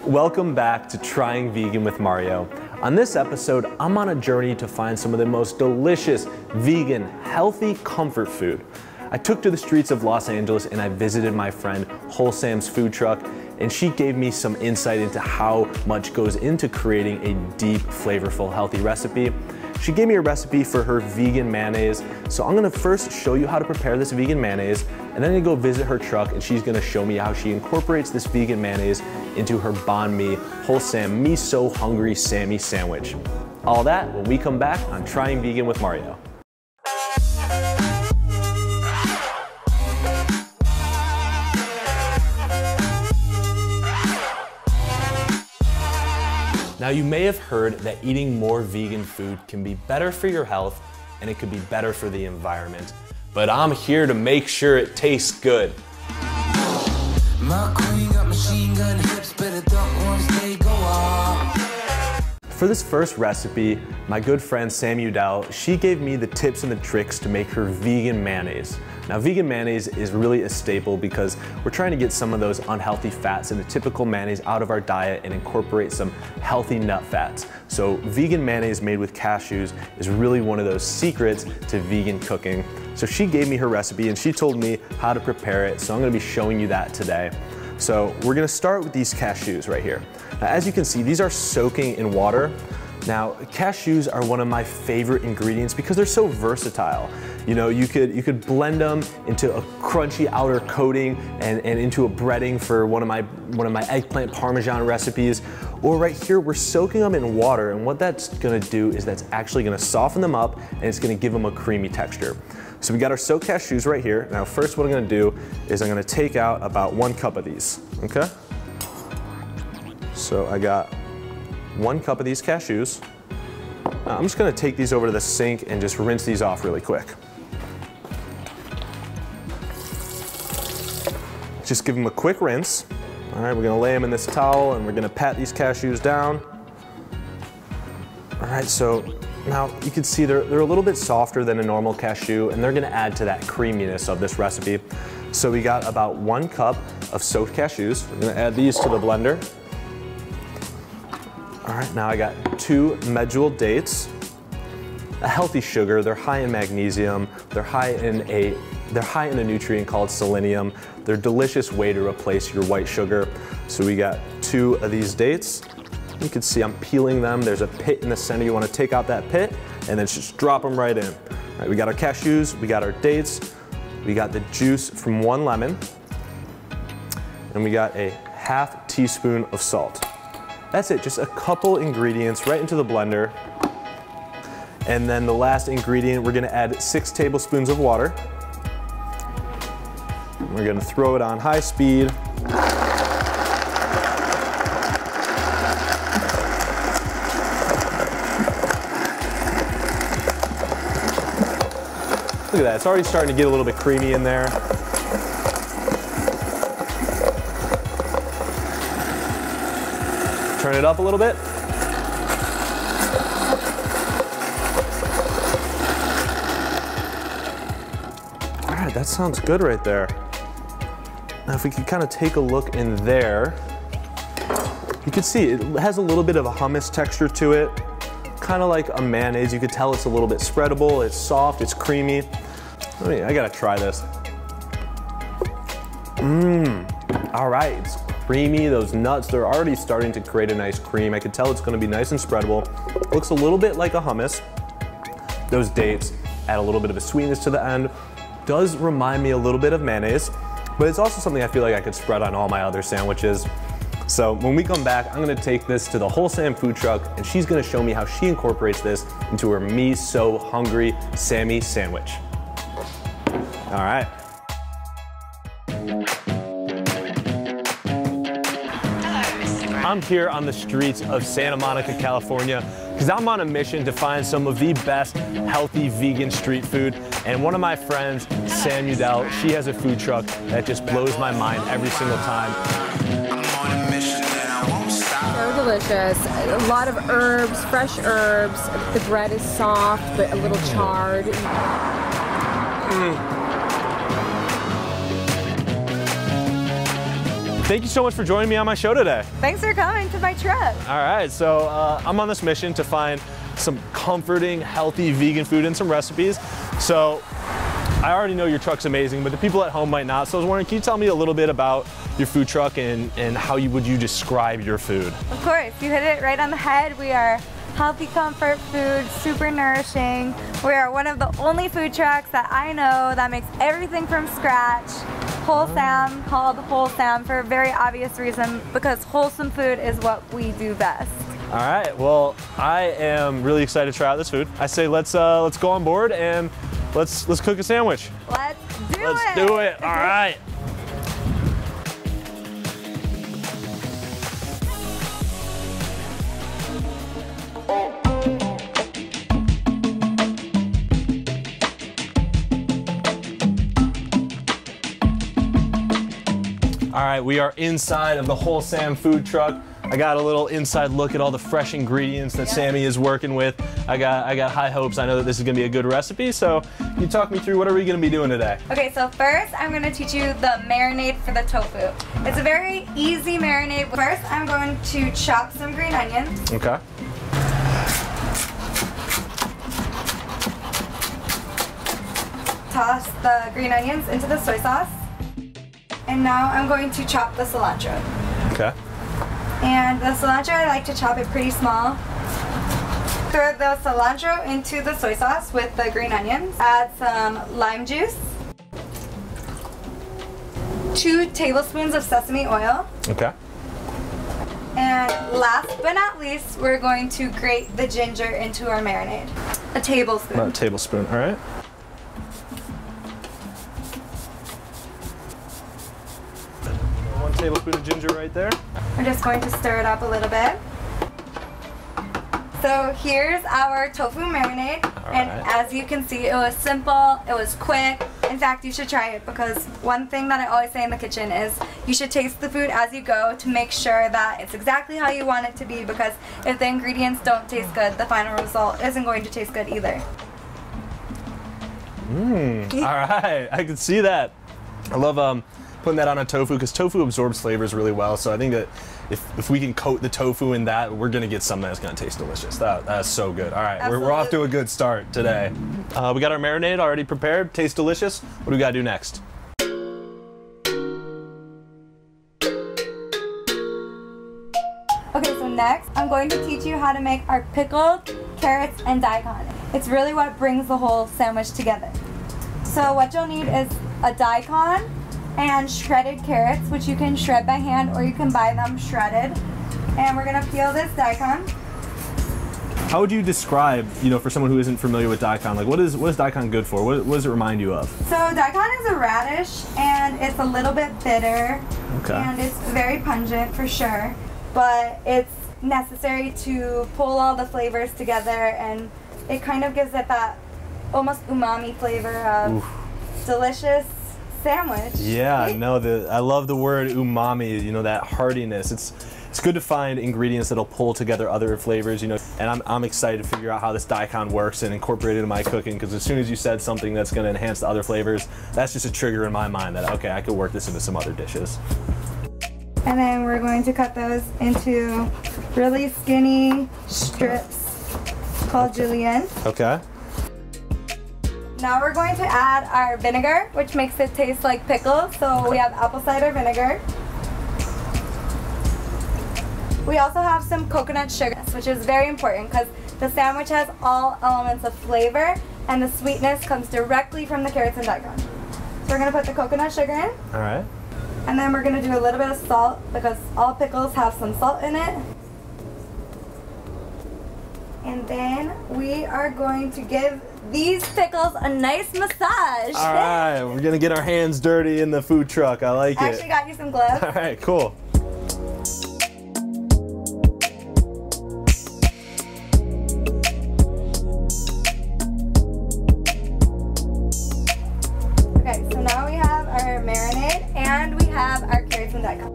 Welcome back to Trying Vegan with Mario. On this episode, I'm on a journey to find some of the most delicious, vegan, healthy comfort food. I took to the streets of Los Angeles and I visited my friend Wholesam's food truck, and she gave me some insight into how much goes into creating a deep, flavorful, healthy recipe. She gave me a recipe for her vegan mayonnaise, so I'm gonna first show you how to prepare this vegan mayonnaise, and then I'm gonna go visit her truck and she's gonna show me how she incorporates this vegan mayonnaise into her banh mi Wholesam Me So Hungry Sammy sandwich. All that when we come back on Trying Vegan with Mario. Now, you may have heard that eating more vegan food can be better for your health and it could be better for the environment. But I'm here to make sure it tastes good. For this first recipe, my good friend Sam Udell, she gave me the tips and the tricks to make her vegan mayonnaise. Now, vegan mayonnaise is really a staple because we're trying to get some of those unhealthy fats in the typical mayonnaise out of our diet and incorporate some healthy nut fats. So vegan mayonnaise made with cashews is really one of those secrets to vegan cooking. So she gave me her recipe and she told me how to prepare it, so I'm gonna be showing you that today. So we're gonna start with these cashews right here. Now, as you can see, these are soaking in water. Now, cashews are one of my favorite ingredients because they're so versatile. You know, you could blend them into a crunchy outer coating and into a breading for one of my eggplant parmesan recipes. Or right here, we're soaking them in water, and what that's gonna do is that's actually gonna soften them up and it's gonna give them a creamy texture. So we got our soaked cashews right here. Now, first what I'm gonna do is I'm gonna take out about 1 cup of these, okay? So I got 1 cup of these cashews. Now, I'm just gonna take these over to the sink and just rinse these off really quick. Just give them a quick rinse. All right, we're gonna lay them in this towel and we're gonna pat these cashews down. All right, so now you can see they're a little bit softer than a normal cashew, and they're gonna add to that creaminess of this recipe. So we got about 1 cup of soaked cashews. We're gonna add these to the blender. All right, now I got 2 medjool dates, a healthy sugar. They're high in magnesium. They're high in a nutrient called selenium. They're a delicious way to replace your white sugar. So we got 2 of these dates. You can see I'm peeling them. There's a pit in the center. You want to take out that pit and then just drop them right in. All right, we got our cashews, we got our dates, we got the juice from 1 lemon, and we got a ½ teaspoon of salt. That's it, just a couple ingredients right into the blender. And then the last ingredient, we're gonna add 6 tablespoons of water. We're gonna throw it on high speed. Look at that, it's already starting to get a little bit creamy in there. Turn it up a little bit. All right, that sounds good right there. Now if we could kind of take a look in there, you can see it has a little bit of a hummus texture to it, kind of like a mayonnaise. You could tell it's a little bit spreadable, it's soft, it's creamy. I gotta try this. All right, it's creamy. Those nuts, they're already starting to create a nice cream. I can tell it's gonna be nice and spreadable. Looks a little bit like a hummus. Those dates add a little bit of a sweetness to the end. Does remind me a little bit of mayonnaise, but it's also something I feel like I could spread on all my other sandwiches. So when we come back, I'm gonna take this to the Wholesam food truck and she's gonna show me how she incorporates this into her Me So Hungry Sammy sandwich. All right. I'm here on the streets of Santa Monica, California, because I'm on a mission to find some of the best healthy vegan street food. And one of my friends, Sam Udell, she has a food truck that just blows my mind every single time. So delicious. A lot of herbs, fresh herbs. The bread is soft, but a little charred. thank you so much for joining me on my show today. Thanks for coming to my trip. All right, so I'm on this mission to find some comforting, healthy vegan food and some recipes. So I already know your truck's amazing, but the people at home might not. So I was wondering, can you tell me a little bit about your food truck and how would you describe your food? Of course, you hit it right on the head. We are healthy comfort food, super nourishing. We are one of the only food trucks that I know that makes everything from scratch. Whole Sam, called Whole Sam for a very obvious reason, because wholesome food is what we do best. All right, well, I am really excited to try out this food. I say let's go on board and let's cook a sandwich. Let's do it. Let's do it. All right. All right, we are inside of the Whole Sam food truck. I got a little inside look at all the fresh ingredients that Sammy is working with. I got high hopes. I know that this is gonna be a good recipe, so can you talk me through what are we gonna be doing today? Okay, so first I'm gonna teach you the marinade for the tofu. It's a very easy marinade. First, I'm going to chop some green onions. Okay. Toss the green onions into the soy sauce. And now I'm going to chop the cilantro. Okay. And the cilantro, I like to chop it pretty small. Throw the cilantro into the soy sauce with the green onions. Add some lime juice. 2 tablespoons of sesame oil. Okay. And last but not least, we're going to grate the ginger into our marinade. A tablespoon. About a tablespoon, all right. Tablespoon of ginger right there. We're just going to stir it up a little bit. So here's our tofu marinade, and as you can see, it was simple, it was quick. In fact, you should try it, because one thing that I always say in the kitchen is you should taste the food as you go to make sure that it's exactly how you want it to be, because if the ingredients don't taste good, the final result isn't going to taste good either. All right, I can see that. I love putting that on a tofu, because tofu absorbs flavors really well. So I think that if we can coat the tofu in that, we're gonna get something that's gonna taste delicious. That's so good. All right, we're off to a good start today. We got our marinade already prepared, tastes delicious. What do we gotta do next? Okay, so next I'm going to teach you how to make our pickled carrots and daikon. It's really what brings the whole sandwich together. So what you'll need is a daikon and shredded carrots, which you can shred by hand or you can buy them shredded. And we're gonna peel this daikon. How would you describe, for someone who isn't familiar with daikon, like what is daikon good for? What does it remind you of? So daikon is a radish, and it's a little bit bitter, and it's very pungent for sure, but it's necessary to pull all the flavors together, and it kind of gives it that almost umami flavor of delicious sandwich. Yeah, no, I love the word umami, that heartiness. It's good to find ingredients that'll pull together other flavors, and I'm excited to figure out how this daikon works and incorporate it in my cooking, because as soon as you said something that's going to enhance the other flavors, that's just a trigger in my mind that, okay, I could work this into some other dishes. And then we're going to cut those into really skinny strips called julienne. Okay. Now we're going to add our vinegar, which makes it taste like pickles. So we have apple cider vinegar. We also have some coconut sugar, which is very important because the sandwich has all elements of flavor, and the sweetness comes directly from the carrots and daikon. So we're going to put the coconut sugar in. All right. And then we're going to do a little bit of salt, because all pickles have some salt in it. And then we are going to give these pickles a nice massage. All right, we're gonna get our hands dirty in the food truck. I like it. I actually got you some gloves. All right, cool. Okay, so now we have our marinade and we have our carrots and daikon.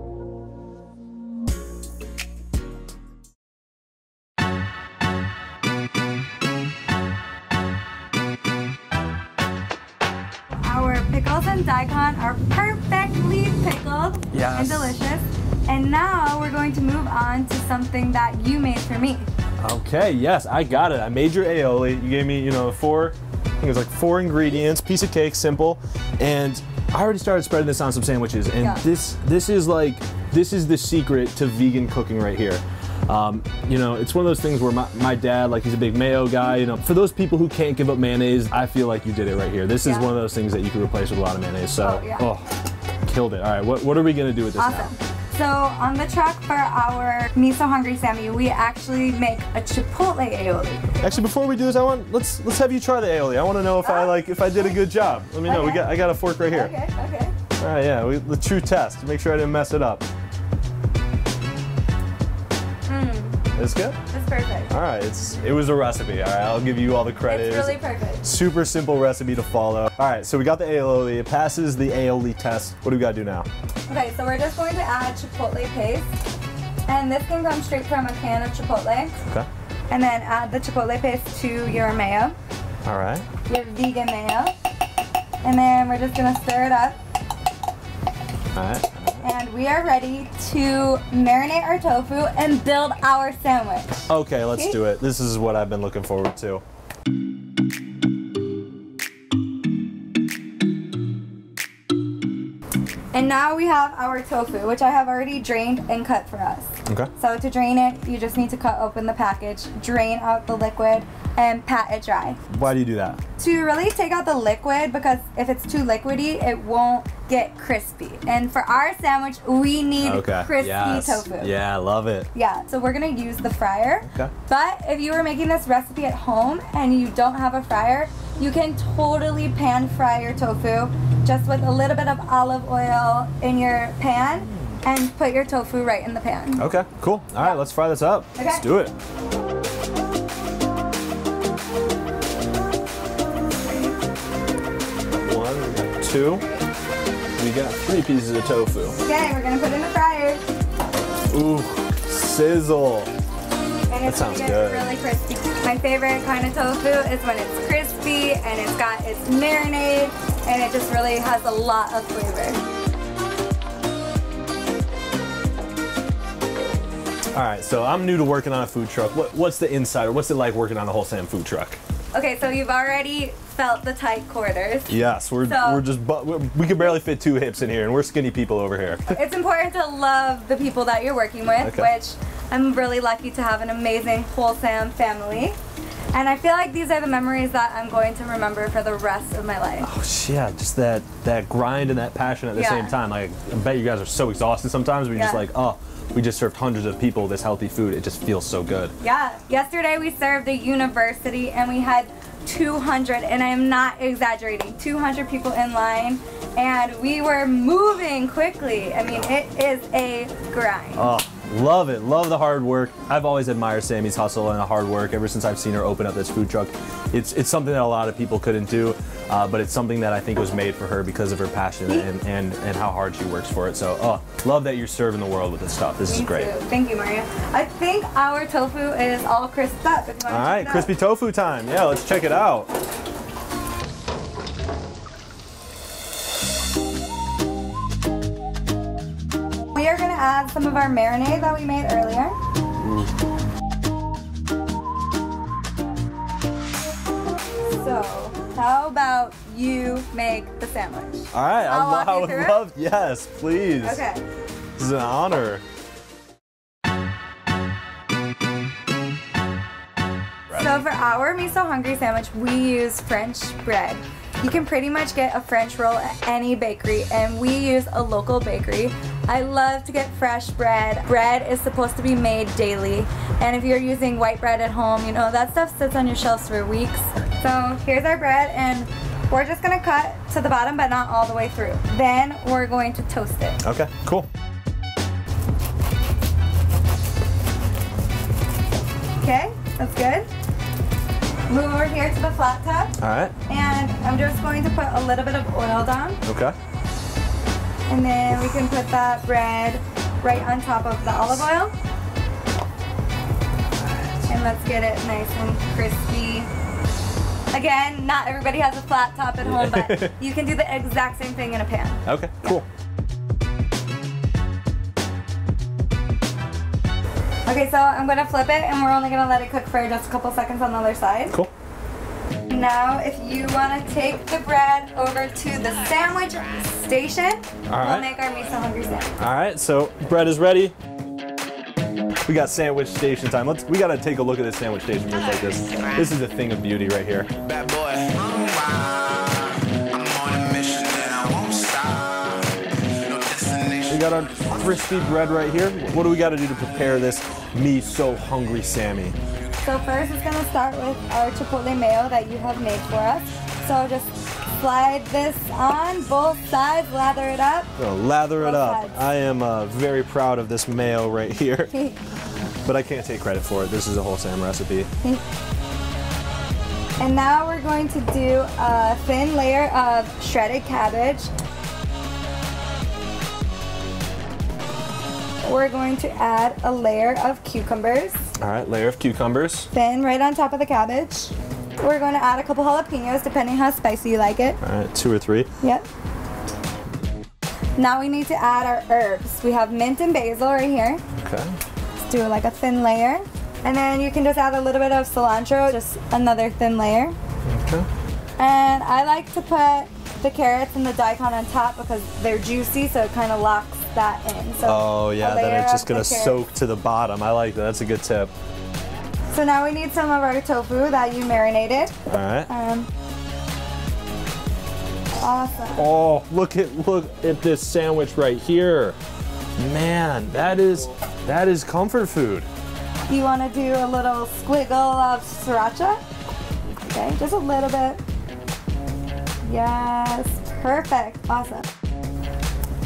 Our pickles and daikon are perfectly pickled Yes. and delicious. And now we're going to move on to something that you made for me. Okay, yes, I got it. I made your aioli. You gave me, you know, I think it was like 4 ingredients, piece of cake, simple. And I already started spreading this on some sandwiches. And Yeah. this is the secret to vegan cooking right here. You know, it's one of those things where my dad, like, he's a big mayo guy. You know, for those people who can't give up mayonnaise, I feel like you did it right here. This is one of those things that you can replace with a lot of mayonnaise. So, killed it. All right, what are we gonna do with this now? So on the truck for our Me So Hungry Sammy, we actually make a chipotle aioli. Actually, before we do this, let's have you try the aioli. I want to know if I did a good job. Let me know. Okay. I got a fork right here. Okay. All right, yeah, the true test. Make sure I didn't mess it up. It's good? It's perfect. All right, it was a recipe. All right, I'll give you all the credit. It's really perfect. Super simple recipe to follow. All right, so we got the aioli. It passes the aioli test. What do we got to do now? Okay, so we're just going to add chipotle paste. And this can come straight from a can of chipotle. Okay. And then add the chipotle paste to your mayo. All right. Your vegan mayo. And then we're just gonna stir it up. All right. And we are ready to marinate our tofu and build our sandwich. Okay, let's do it. This is what I've been looking forward to. And now we have our tofu, which I have already drained and cut for us. Okay. So to drain it, you just need to cut open the package, drain out the liquid, and pat it dry. Why do you do that? To really take out the liquid, because if it's too liquidy, it won't get crispy. And for our sandwich, we need crispy tofu. Yeah, I love it. Yeah, so we're gonna use the fryer. Okay. But if you were making this recipe at home and you don't have a fryer, you can totally pan fry your tofu just with a little bit of olive oil in your pan and put your tofu right in the pan. Okay, cool. All right, let's fry this up. Okay. Let's do it. We got 2. We got 3 pieces of tofu. Okay, we're gonna put it in the fryer. Ooh, sizzle. And it's sounds gonna good. get really crispy. My favorite kind of tofu is when it's crispy and it's got its marinade and it just really has a lot of flavor. All right, so I'm new to working on a food truck. What's the insider? What's it like working on a whole Sam food truck? Okay, so you've already felt the tight quarters. Yes, we can barely fit 2 hips in here, and we're skinny people over here. It's important to love the people that you're working with, which I'm really lucky to have an amazing wholesome family. And I feel like these are the memories that I'm going to remember for the rest of my life. Oh yeah, just that grind and that passion at the same time. Like, I bet you guys are so exhausted sometimes, but you're just like, oh, we just served hundreds of people this healthy food. It just feels so good. Yeah, yesterday we served a university and we had 200, and I am not exaggerating, 200 people in line, and we were moving quickly. I mean, it is a grind. Oh, love it. Love the hard work. I've always admired Sammy's hustle and the hard work ever since I've seen her open up this food truck. It's something that a lot of people couldn't do, but it's something that I think was made for her because of her passion and how hard she works for it. So, love that you're serving the world with this stuff. This is great. Thank you, Maria. I think our tofu is all crisped up. If you want to all right, crispy tofu time. Yeah, let's check it out. We are going to add some of our marinade that we made earlier. So, how about you make the sandwich? All right, I would love, yes, please. Okay. This is an honor. So for our Me So Hungry sandwich, we use French bread. You can pretty much get a French roll at any bakery, and we use a local bakery. I love to get fresh bread. Bread is supposed to be made daily, and if you're using white bread at home, you know, that stuff sits on your shelves for weeks. So here's our bread, and we're just gonna cut to the bottom, but not all the way through. Then we're going to toast it. Okay, cool. Okay, that's good. Move over here to the flat top. All right. And I'm just going to put a little bit of oil down. Okay. And then we can put that bread right on top of the olive oil. And let's get it nice and crispy. Again, not everybody has a flat top at home, but you can do the exact same thing in a pan. Okay, cool. Okay, so I'm gonna flip it and we're only gonna let it cook for just a couple seconds on the other side. Cool. Now, if you wanna take the bread over to the sandwich station, we'll make our Me So Hungry sandwich. All right, so bread is ready. We got sandwich station time. We gotta take a look at this sandwich station just like this. This is a thing of beauty right here. Bad boy. I'm on a mission and I won't stop. No destination. We got our crispy bread right here. What do we gotta do to prepare this Me So Hungry Sammy? So first, it's gonna start with our chipotle mayo that you have made for us. So just slide this on both sides, lather it up. Lather it up. Sides. I am very proud of this mayo right here, but I can't take credit for it. This is a wholesome recipe. And now we're going to do a thin layer of shredded cabbage. We're going to add a layer of cucumbers. All right, layer of cucumbers. Thin right on top of the cabbage. We're going to add a couple jalapenos depending how spicy you like it. All right, 2 or 3. Yep. Now we need to add our herbs. We have mint and basil right here. Okay. Let's do like a thin layer. And then you can just add a little bit of cilantro, just another thin layer. Okay. And I like to put the carrots and the daikon on top because they're juicy, so it kind of locks that in. So oh yeah, then it's just gonna soak to the bottom. I like that. That's a good tip. So now we need some of our tofu that you marinated. All right. Awesome. Oh, look at this sandwich right here. Man, that is comfort food. You want to do a little squiggle of sriracha? Okay, just a little bit. Yes, perfect, awesome.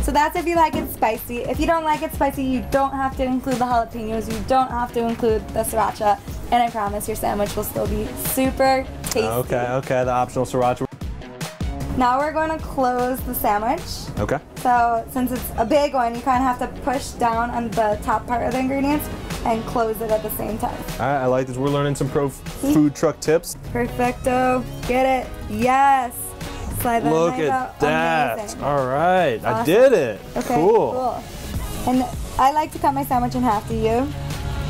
So that's if you like it spicy. If you don't like it spicy, you don't have to include the jalapenos, you don't have to include the sriracha, and I promise your sandwich will still be super tasty. Okay, the optional sriracha. Now we're going to close the sandwich. Okay. So since it's a big one, you kind of have to push down on the top part of the ingredients and close it at the same time. All right, I like this. We're learning some pro food truck tips. Perfecto. Get it? Yes. Slide that Look knife at out. that. Amazing. All right, Awesome. I did it. Okay, cool. And I like to cut my sandwich in half. Do you?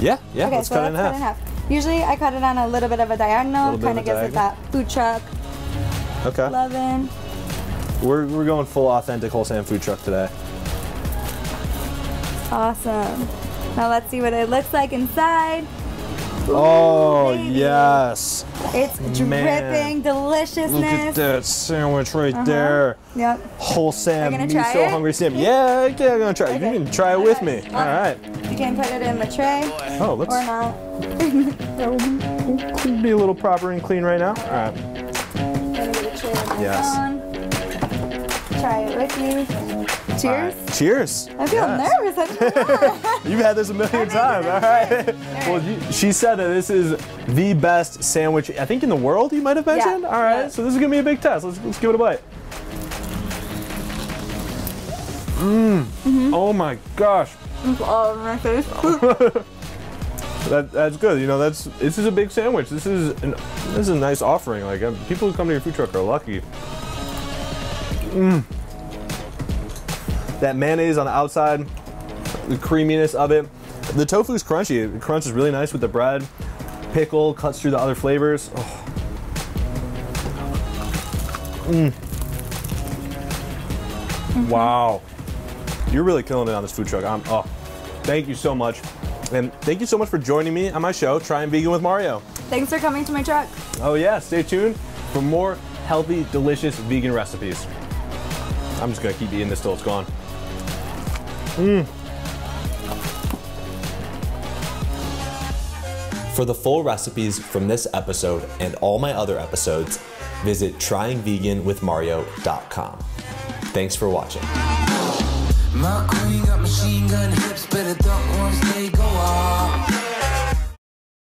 Yeah, Okay, let's so cut it in let's half. cut it in half. Usually I cut it on a little bit of a diagonal, kind of gives it that food truck. Okay. Loving. We're going full authentic wholesale food truck today. Awesome. Now let's see what it looks like inside. Ooh, Oh, baby. yes. It's dripping deliciousness. Look at that sandwich right there. Yep. Wholesome, Are you Me gonna try So it? Hungry Sam. Yeah, I'm gonna try it. Okay. You can try it with me. Awesome. All right. You can put it in the tray Oh, let's or not. be a little proper and clean right now. All right. Gonna get a tray of my Yes. own. Try it with me. Cheers. All right. Cheers. I feel nervous. I don't know. You've had this a million times. All right. Well, she said that this is the best sandwich, I think, in the world, you might have mentioned. Yeah. All right. Yeah. So this is going to be a big test. Let's give it a bite. Oh, my gosh. It's all over my face. That's good. You know, this is a big sandwich. This is a nice offering. Like people who come to your food truck are lucky. That mayonnaise on the outside, the creaminess of it. The tofu's crunchy. The crunch is really nice with the bread. Pickle cuts through the other flavors. Oh. Wow. You're really killing it on this food truck. Thank you so much. And thank you so much for joining me on my show, Trying Vegan with Mario. Thanks for coming to my truck. Oh yeah, stay tuned for more healthy, delicious vegan recipes. I'm just gonna keep eating this till it's gone. For the full recipes from this episode and all my other episodes, visit tryingveganwithmario.com. Thanks for watching. My queen got machine gun hips, better duck once they go off.